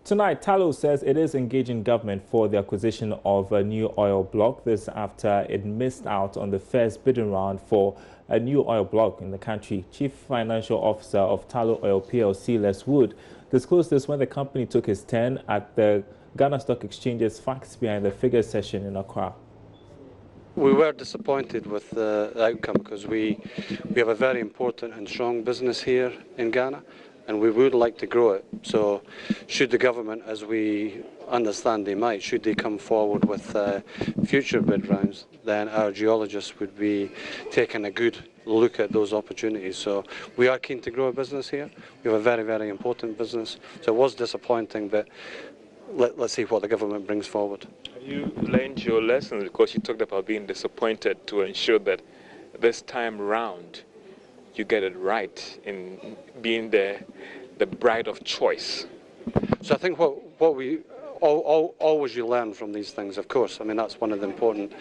Tonight, Tullow says it is engaging government for the acquisition of a new oil block. This after it missed out on the first bidding round for a new oil block in the country. Chief Financial Officer of Tullow Oil PLC, Les Wood, disclosed this when the company took its turn at the Ghana Stock Exchange's Facts Behind the Figures session in Accra. We were disappointed with the outcome because we have a very important and strong business here in Ghana, and we would like to grow it. So should the government, as we understand they might, should they come forward with future bid rounds, then our geologists would be taking a good look at those opportunities. So we are keen to grow a business here. We have a very, very important business. So it was disappointing, but let's see what the government brings forward. You learned your lessons because you talked about being disappointed to ensure that this time round you get it right in being the bride of choice. So I think what we always you learn from these things, of course. I mean, that's one of the important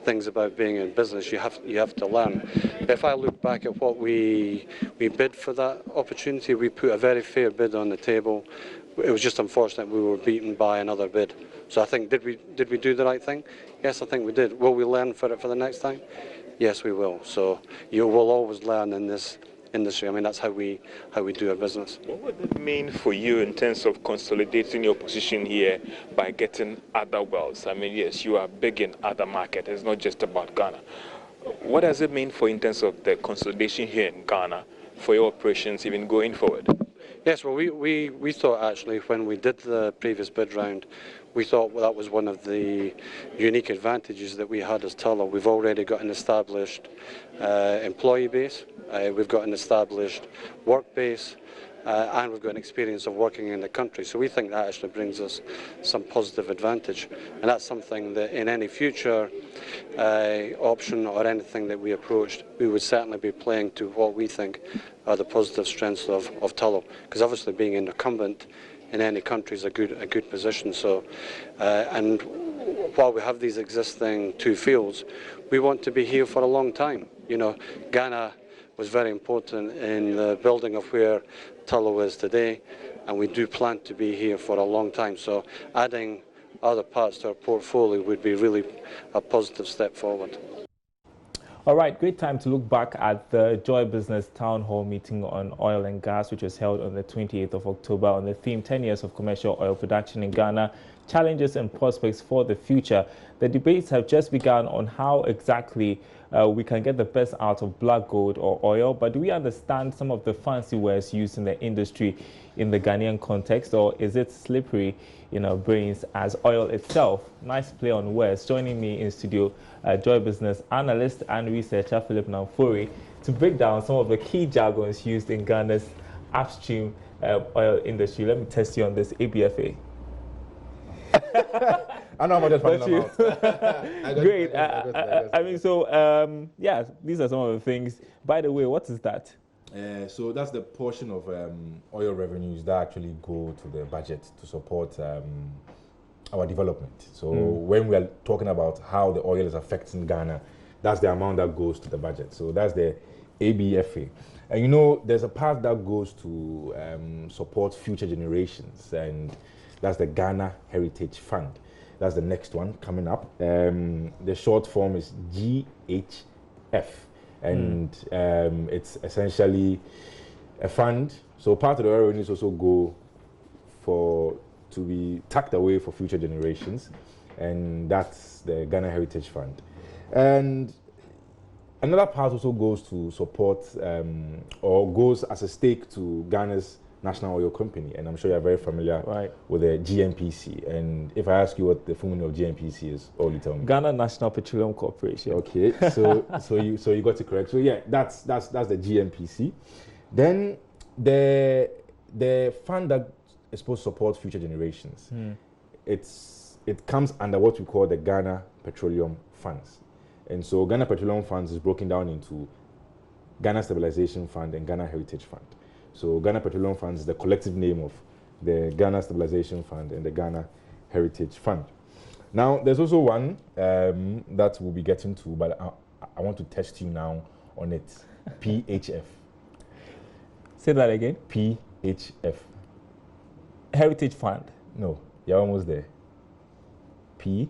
things about being in business. You have to learn. But if I look back at what we bid for that opportunity, we put a very fair bid on the table. It was just unfortunate we were beaten by another bid. So I think, did we do the right thing? Yes, I think we did. Will we learn for it for the next time? Yes, we will. So you will always learn in this industry. I mean, that's how we do our business. What would it mean for you in terms of consolidating your position here by getting other wells? I mean, yes, you are big in other markets. It's not just about Ghana. What does it mean for in terms of the consolidation here in Ghana for your operations even going forward? Yes, well, we thought actually when we did the previous bid round, we thought that was one of the unique advantages that we had as Tullow. We've already got an established employee base, we've got an established work base, and we've got an experience of working in the country. So we think that actually brings us some positive advantage. And that's something that in any future option or anything that we approached, we would certainly be playing to what we think are the positive strengths of Tullow. Because obviously being an incumbent in any country is a good position. So, and while we have these existing two fields, we want to be here for a long time. You know, Ghana was very important in the building of where Tullow is today, and we do plan to be here for a long time. So adding other parts to our portfolio would be really a positive step forward. All right, great time to look back at the Joy Business Town Hall meeting on oil and gas, which was held on the 28th of October on the theme 10 years of commercial oil production in Ghana, challenges and prospects for the future. The debates have just begun on how exactly we can get the best out of black gold or oil, but do we understand some of the fancy words used in the industry in the Ghanaian context, or is it slippery in our brains as oil itself? Nice play on words. Joining me in studio, Joy Business analyst and researcher Philip Namfori to break down some of the key jargons used in Ghana's upstream oil industry. Let me test you on this, ABFA. I know I'm just finding them out. Great. I mean, so, yeah, these are some of the things. By the way, what is that? So that's the portion of oil revenues that actually go to the budget to support our development. So when we are talking about how the oil is affecting Ghana, that's the amount that goes to the budget. So that's the ABFA. And you know, there's a part that goes to support future generations, and that's the Ghana Heritage Fund. That's the next one coming up. The short form is GHF. And it's essentially a fund. So part of the oil revenues also go to be tucked away for future generations. And that's the Ghana Heritage Fund. And another part also goes to support or goes as a stake to Ghana's National Oil Company, and I'm sure you're very familiar with the GNPC. And if I ask you what the full meaning of GNPC is, all you tell me. Ghana National Petroleum Corporation. Okay, so you got it correct. So yeah, that's the GNPC. Then the fund that is supposed to support future generations, it comes under what we call the Ghana Petroleum Funds. And so Ghana Petroleum Funds is broken down into Ghana Stabilization Fund and Ghana Heritage Fund. So Ghana Petroleum Funds is the collective name of the Ghana Stabilization Fund and the Ghana Heritage Fund. Now, there's also one that we'll be getting to, but I want to test you now on it. PHF. Say that again. PHF. Heritage Fund. No, you're almost there. P,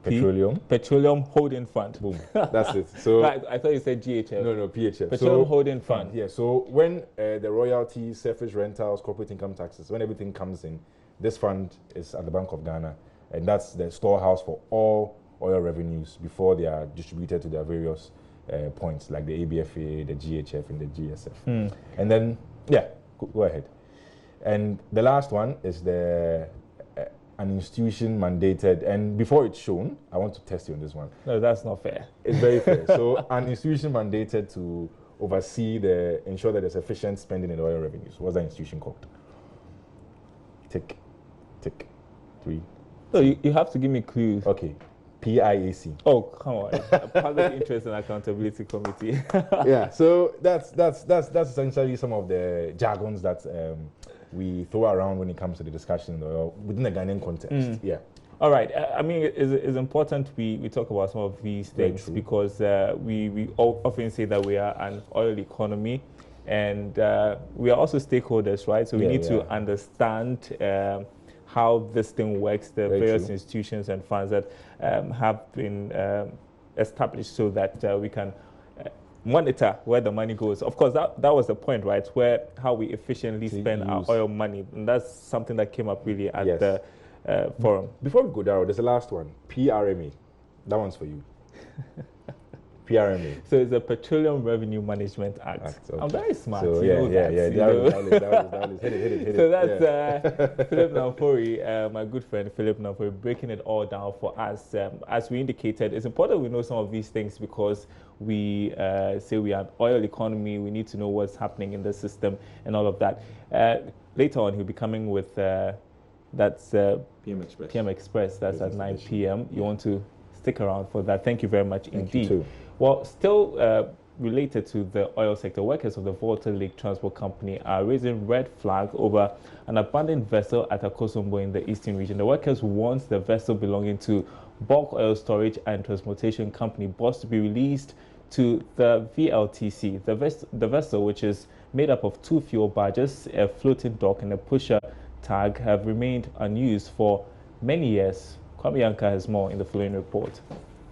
petroleum. Petroleum Holding Fund. Boom. That's it. So right, I thought you said GHF. No, PHF. Petroleum Holding Fund. Yeah. So when the royalties, surface rentals, corporate income taxes, when everything comes in, this fund is at the Bank of Ghana, and that's the storehouse for all oil revenues before they are distributed to their various points, like the ABFA, the GHF, and the GSF. And then, yeah, go ahead. And the last one is the an institution mandated, and before it's shown, I want to test you on this one. No, that's not fair. It's very fair. So an institution mandated to oversee ensure that there's efficient spending in oil revenues. What's that institution called? Tick, 3. No, you have to give me clues. Okay, PIAC. Oh, come on. Public Interest and Accountability Committee. Yeah, so that's essentially some of the jargons that we throw around when it comes to the discussion within the Ghanaian context. Yeah. All right. I mean, it's important we talk about some of these things because we often say that we are an oil economy, and we are also stakeholders, right? So we need to understand how this thing works, the various institutions and funds that have been established so that we can monitor where the money goes. Of course, that was the point, right? How we efficiently spend our oil money. And that's something that came up really at the forum. Before we go down, there's the last one, PRMA. That one's for you. PRMA. So it's the Petroleum Revenue Management Act. Okay. I'm very smart. So That was hit it. So that's Philip Namfori, my good friend Philip Namfori, breaking it all down for us. As we indicated, it's important we know some of these things because we say we are an oil economy. We need to know what's happening in the system and all of that. Later on, he'll be coming with that's PM Express. That's at 9 p.m. You want to stick around for that. Thank you very much indeed. Well, still related to the oil sector, workers of the Volta Lake Transport Company are raising red flag over an abandoned vessel at Akosombo in the eastern region. The workers want the vessel belonging to Bulk Oil Storage and Transportation Company, BOSS, to be released to the VLTC. The vessel, which is made up of 2 fuel barges, a floating dock, and a pusher tag, have remained unused for many years. Kwame Yanka has more in the following report.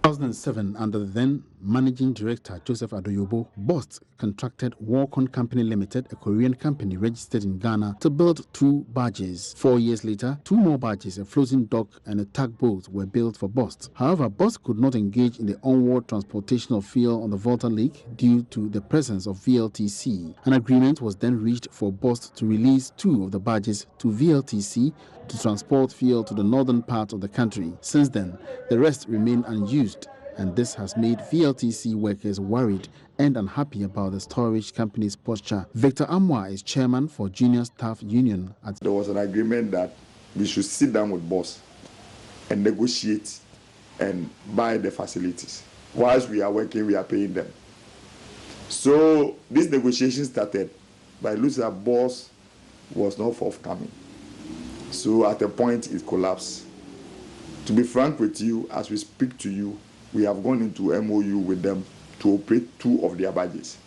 2007, under the then Managing Director Joseph Adoyobo, BOSS contracted Walcon Company Limited, a Korean company registered in Ghana, to build 2 barges. 4 years later, 2 more barges, a floating dock and a tugboat, were built for BOSS. However, BOSS could not engage in the onward transportation of fuel on the Volta Lake due to the presence of VLTC. An agreement was then reached for BOSS to release 2 of the barges to VLTC to transport fuel to the northern part of the country. Since then, the rest remain unused, and this has made VLTC workers worried and unhappy about the storage company's posture. Victor Amwa is chairman for Junior Staff Union. There was an agreement that we should sit down with BOSS and negotiate and buy the facilities. Whilst we are working, we are paying them. So this negotiation started, but it looks like BOSS was not forthcoming. So at a point, it collapsed. To be frank with you, as we speak to you, we have gone into MOU with them to operate 2 of their barges.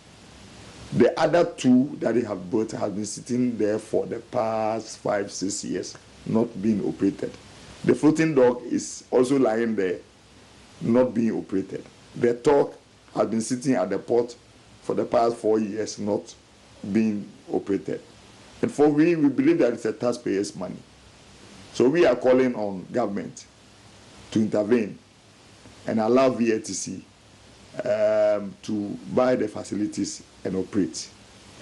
The other 2 that they have built have been sitting there for the past 5-6 years, not being operated. The floating dock is also lying there, not being operated. The tug has been sitting at the port for the past 4 years, not being operated. And for we believe that it's a taxpayer's money. So we are calling on government to intervene and allow VLTC to buy the facilities and operate.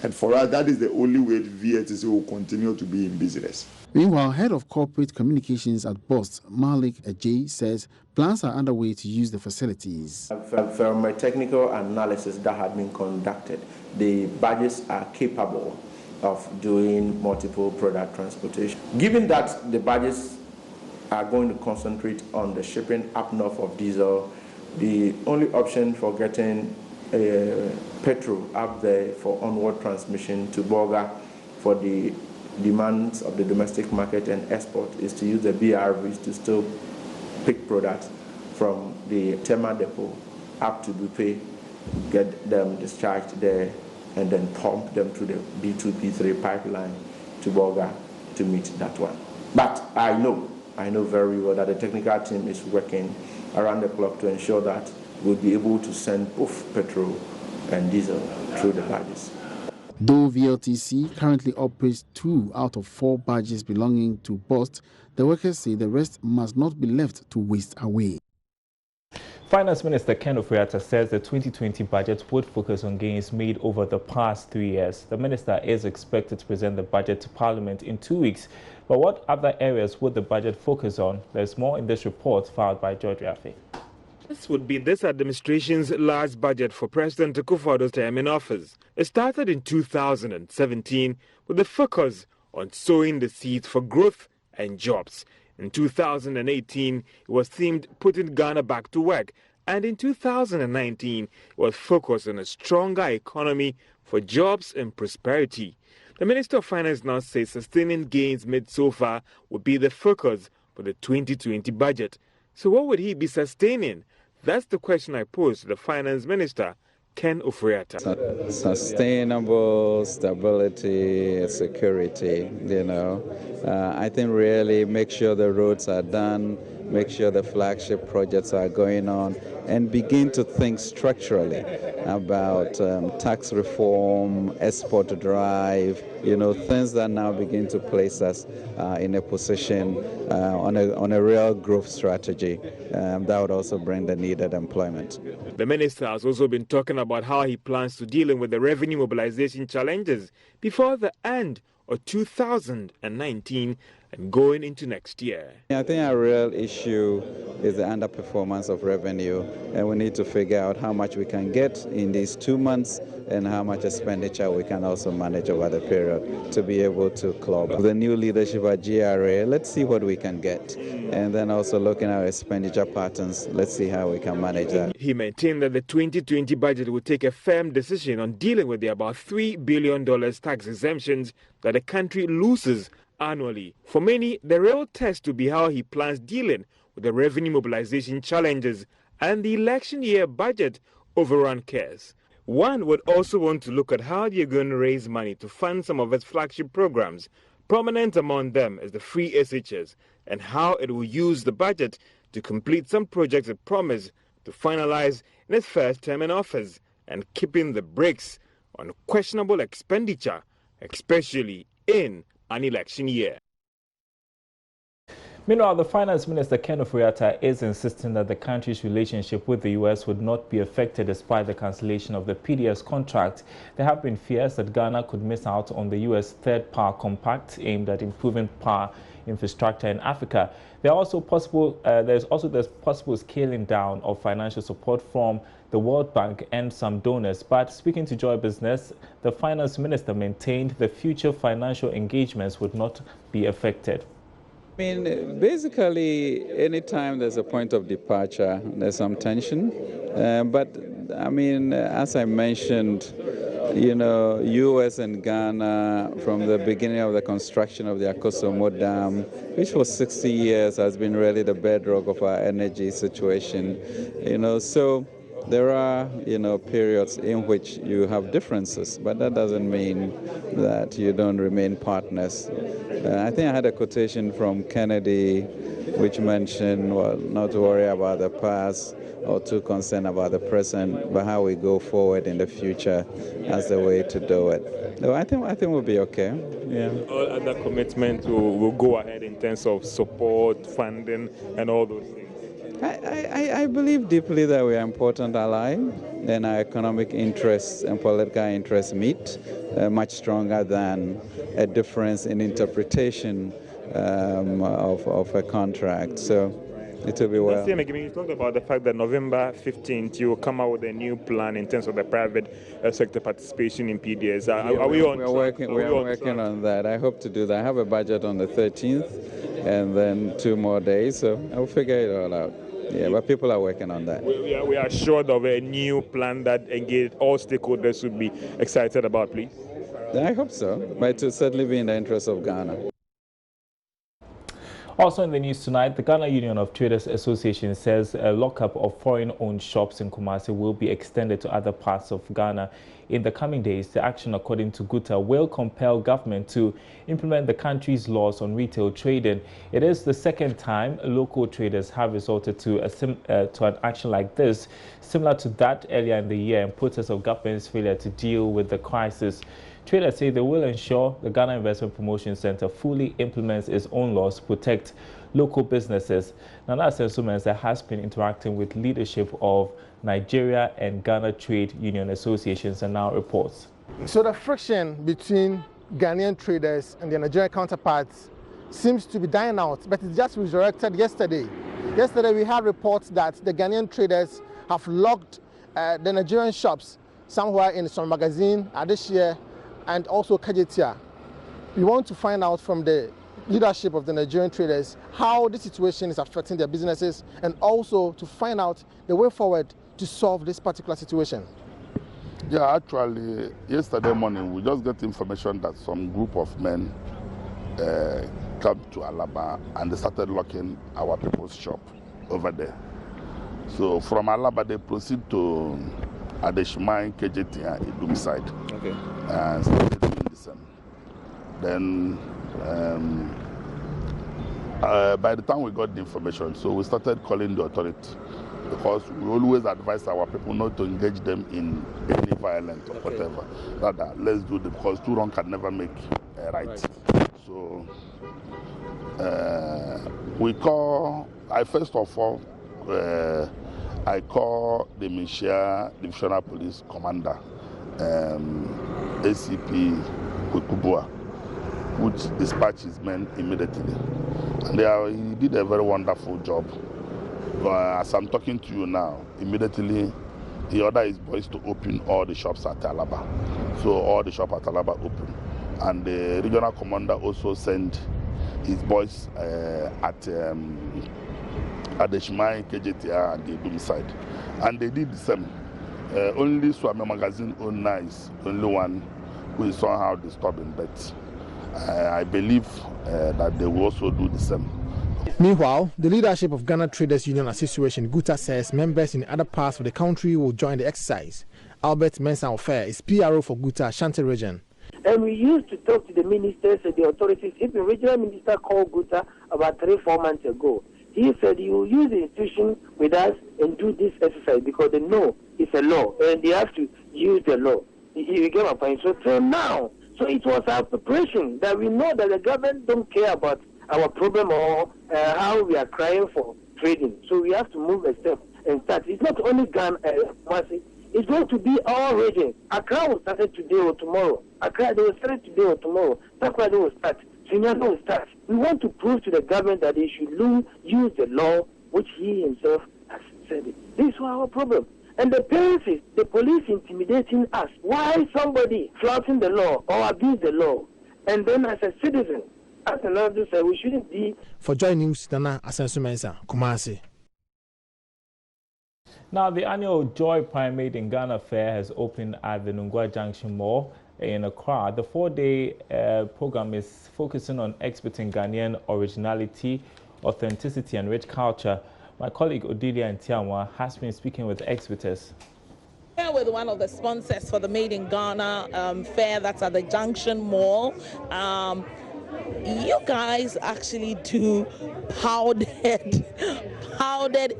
And for us, that is the only way VLTC will continue to be in business. Meanwhile, head of corporate communications at BOSS, Malik Ajay, says plans are underway to use the facilities. From a technical analysis that had been conducted, the barges are capable of doing multiple product transportation. Given that the barges are going to concentrate on the shipping up north of diesel, the only option for getting petrol up there for onward transmission to Bolga for the demands of the domestic market and export is to use the BRVs to still pick products from the Tema depot up to Bupe, get them discharged there, and then pump them through the B2, B3 pipeline to Bolga to meet that one. But I know very well that the technical team is working around the clock to ensure that we'll be able to send both petrol and diesel through the barges. Though VLTC currently operates 2 out of 4 barges belonging to BOST, the workers say the rest must not be left to waste away. Finance Minister Ken Ofori-Atta says the 2020 budget would focus on gains made over the past 3 years. The minister is expected to present the budget to Parliament in 2 weeks. But what other areas would the budget focus on? There's more in this report filed by JoyNews. This would be this administration's last budget for President Akufo-Addo's term in office. It started in 2017 with a focus on sowing the seeds for growth and jobs. In 2018, it was themed Putting Ghana Back to Work. And in 2019, it was focused on a stronger economy for jobs and prosperity. The Minister of Finance now says sustaining gains made so far would be the focus for the 2020 budget. So what would he be sustaining? That's the question I posed to the Finance Minister, Ken Ofori-Atta. Sustainable stability, security, I think really make sure the roads are done, make sure the flagship projects are going on, and begin to think structurally about tax reform, export drive, things that now begin to place us in a position on a real growth strategy that would also bring the needed employment. The minister has also been talking about how he plans to deal with the revenue mobilization challenges before the end of 2019 and going into next year. I think our real issue is the underperformance of revenue, and we need to figure out how much we can get in these 2 months and how much expenditure we can also manage over the period to be able to claw back. The new leadership at GRA, let's see what we can get. And then also looking at our expenditure patterns, let's see how we can manage that. He maintained that the 2020 budget will take a firm decision on dealing with the about $3 billion tax exemptions that the country loses annually. For many, the real test will be how he plans dealing with the revenue mobilization challenges and the election year budget overrun cares. One would also want to look at how they're going to raise money to fund some of its flagship programs. Prominent among them is the free SHS and how it will use the budget to complete some projects it promised to finalize in its first term in office, and keeping the brakes on questionable expenditure, especially in an election year. Meanwhile, the Finance Minister Ken Ofori-Atta is insisting that the country's relationship with the U.S. would not be affected despite the cancellation of the PDS contract. There have been fears that Ghana could miss out on the U.S. Third Power Compact aimed at improving power infrastructure in Africa. There's also possible scaling down of financial support from the World Bank and some donors. But speaking to Joy Business, the Finance Minister maintained the future financial engagements would not be affected. I mean, basically, anytime there's a point of departure, there's some tension. But, I mean, as I mentioned, U.S. and Ghana, from the beginning of the construction of the Akosombo Dam, which for 60 years has been really the bedrock of our energy situation, so there are, periods in which you have differences, but that doesn't mean that you don't remain partners. I think I had a quotation from Kennedy which mentioned, well, not to worry about the past or too concerned about the present, but how we go forward in the future as the way to do it. So I think we'll be okay. Yeah. All other commitments will go ahead in terms of support, funding, and all those things. I believe deeply that we are an important ally, and our economic interests and political interests meet much stronger than a difference in interpretation of a contract. So it will be well. You talked about the fact that November 15th you will come out with a new plan in terms of the private sector participation in PDS. Are we on track? We are working on that. I hope to do that. I have a budget on the 13th and then 2 more days, so I'll figure it all out. Yeah, but people are working on that. We are assured of a new plan that engage all stakeholders should be excited about, please. I hope so, but it will certainly be in the interest of Ghana. Also in the news tonight, the Ghana Union of Traders Association says a lockup of foreign-owned shops in Kumasi will be extended to other parts of Ghana in the coming days. The action, according to GUTA, will compel government to implement the country's laws on retail trading. It is the second time local traders have resorted to an action like this, similar to that earlier in the year, in protest of government's failure to deal with the crisis. Traders say they will ensure the Ghana Investment Promotion Center fully implements its own laws to protect local businesses. Nana Sensumensa has been interacting with leadership of Nigeria and Ghana Trade Union Associations and now reports. So the friction between Ghanaian traders and their Nigerian counterparts seems to be dying out, but it just resurrected yesterday. Yesterday we had reports that the Ghanaian traders have locked the Nigerian shops somewhere in some magazine this year, and also Kajetia. We want to find out from the leadership of the Nigerian traders how this situation is affecting their businesses, and also to find out the way forward to solve this particular situation. Yeah, actually, yesterday morning we just got information that some group of men come to Alaba and they started locking our people's shop over there. So from Alaba they proceed to Adeshimai, Kejetia, Idum side. Okay. And started doing the same. Then by the time we got the information, so we started calling the authority, because we always advise our people not to engage them in any violence or whatever. Rather, let's do it, because too wrong can never make right. So first of all, I call the Mishia Divisional Police Commander, ACP Kwekubua, which dispatched his men immediately. And he did a very wonderful job. As I'm talking to you now, immediately he ordered his boys to open all the shops at Alaba. So all the shops at Alaba open. And the regional commander also sent his boys at Adeshimai, KJTR, and the Idum side. And they did the same. Only Swami Magazine owner is only one who is somehow disturbing, but I believe that they will also do the same. Meanwhile, the leadership of Ghana Traders Union Association, GUTA, says members in other parts of the country will join the exercise. Albert Mensah Ofer is PRO for GUTA Ashanti region. And we used to talk to the ministers and the authorities. If the regional minister called GUTA about 3-4 months ago, he said he will use the institution with us and do this exercise because they know it's a law and they have to use the law. You get my point? So till now, so it was our preparation that we know that the government don't care about our problem or how we are crying for trading. So we have to move a step and start. It's not only Ghana, it's going to be our region. Accra will start today or tomorrow. Accra, they will start today or tomorrow. Takwa, they will start. Sunyana will start. We want to prove to the government that they should use the law, which he himself has said it. This is our problem. And the parents is the police intimidating us. Why somebody flouting the law or abuse the law? And then as a citizen, as an officer, we shouldn't be. For JoyNews, Nana Sensumensa, Kumasi. Now, the annual Joy Primate in Ghana Fair has opened at the Nungua Junction Mall in Accra. The 4-day program is focusing on exhibiting Ghanaian originality, authenticity, and rich culture. My colleague Odilia Ntiamwa has been speaking with exhibitors. Here with one of the sponsors for the Made in Ghana fair that's at the Junction Mall. You guys actually do powdered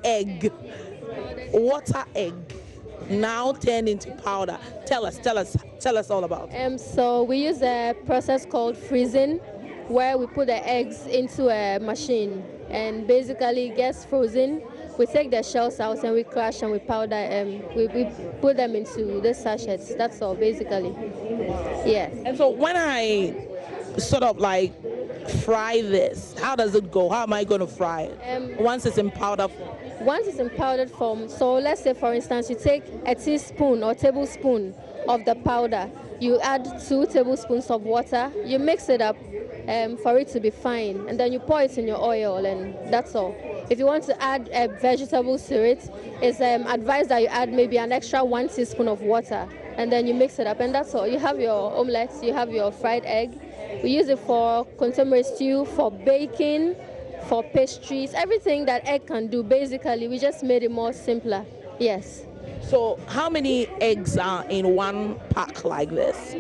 egg, water egg, now turned into powder. Tell us all about it. So we use a process called freezing, where we put the eggs into a machine and basically it gets frozen. We take the shells out and we crush and we powder we put them into the sachets. That's all basically. Yeah. And so when I sort of like fry this, how does it go? How am I going to fry it once it's in powder form? Once it's in powdered form, so let's say for instance you take a teaspoon or tablespoon of the powder, you add 2 tablespoons of water, you mix it up for it to be fine, and then you pour it in your oil, and that's all. If you want to add vegetables to it, it's advised that you add maybe an extra 1 teaspoon of water, and then you mix it up, and that's all. You have your omelette, you have your fried egg. We use it for contemporary stew, for baking, for pastries, everything that egg can do. Basically, we just made it more simpler. Yes. So how many eggs are in one pack like this?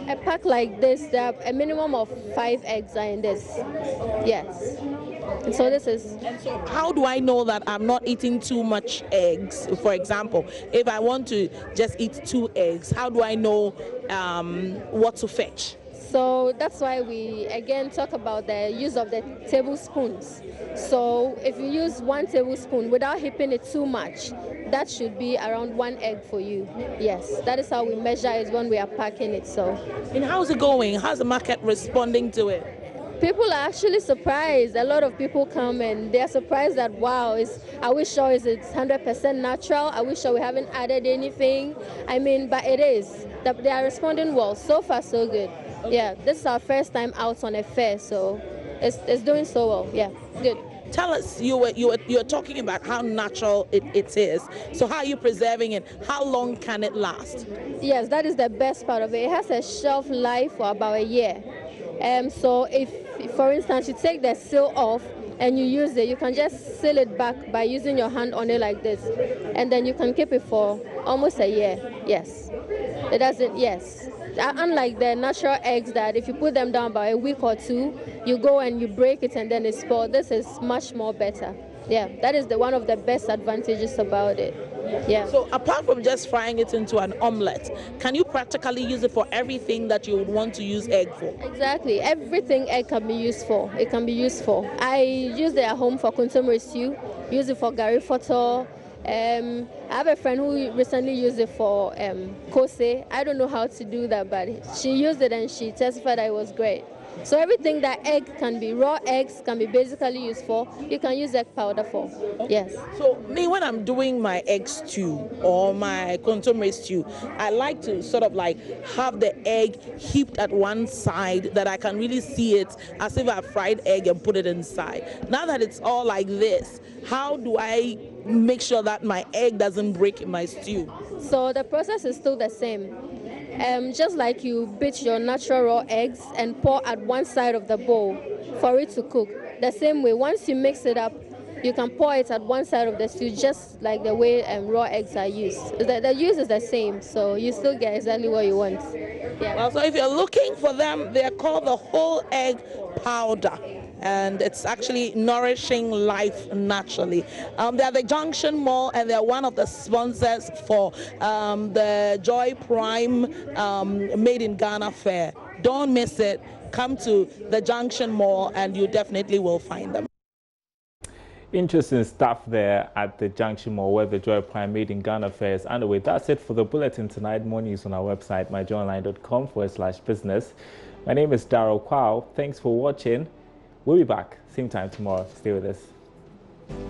A pack like this, there are a minimum of 5 eggs are in this. Yes. And so this is... And so how do I know that I'm not eating too much eggs? For example, if I want to just eat 2 eggs, how do I know what to fetch? So that's why we again talk about the use of the tablespoons. So if you use 1 tablespoon without heaping it too much, that should be around 1 egg for you. Yes, that is how we measure it when we are packing it. So, and how's it going? How's the market responding to it? People are actually surprised. A lot of people come and they're surprised that, wow, are we sure it's 100% natural? Are we sure we haven't added anything? I mean, but it is. They are responding well. So far, so good. Yeah, this is our first time out on a fair, so it's doing so well. Yeah, good. Tell us, you were talking about how natural it is. So how are you preserving it? How long can it last? Yes, that is the best part of it. It has a shelf life for about a year. So if, for instance, you take the seal off and you use it, you can just seal it back by using your hand on it like this. And then you can keep it for almost a year. Yes. It doesn't, yes. Unlike the natural eggs that if you put them down by a week or 2, you go and you break it and then it's spoiled. This is much more better. Yeah, that is one of the best advantages about it. Yeah. So apart from just frying it into an omelette, can you practically use it for everything that you would want to use egg for? Exactly. Everything egg can be used for. It can be used for. I use it at home for kontomire stew, use it for gari foto. I have a friend who recently used it for kose. I don't know how to do that, but she used it and she testified that it was great. So everything that egg can be, raw eggs can be basically used for, you can use egg powder for. Yes. So me, when I'm doing my egg stew or my kontomire stew, I like to sort of like have the egg heaped at one side that I can really see it as if I fried egg and put it inside. Now that it's all like this, how do I make sure that my egg doesn't break in my stew? So the process is still the same. Just like you beat your natural raw eggs and pour at one side of the bowl for it to cook. The same way, once you mix it up, you can pour it at one side of the stew, just like the way raw eggs are used. The use is the same, so you still get exactly what you want. Yeah. Well, so if you're looking for them, they're called the whole egg powder. And it's actually nourishing life naturally. They're the Junction Mall, and they're one of the sponsors for the Joy Prime Made in Ghana Fair. Don't miss it. Come to the Junction Mall, and you definitely will find them. Interesting stuff there at the Junction Mall where the Joy Prime Made in Ghana Fair is underway. That's it for the bulletin tonight. More news on our website, myjoyonline.com/business. My name is Darryl Kwao. Thanks for watching. We'll be back same time tomorrow. Stay with us.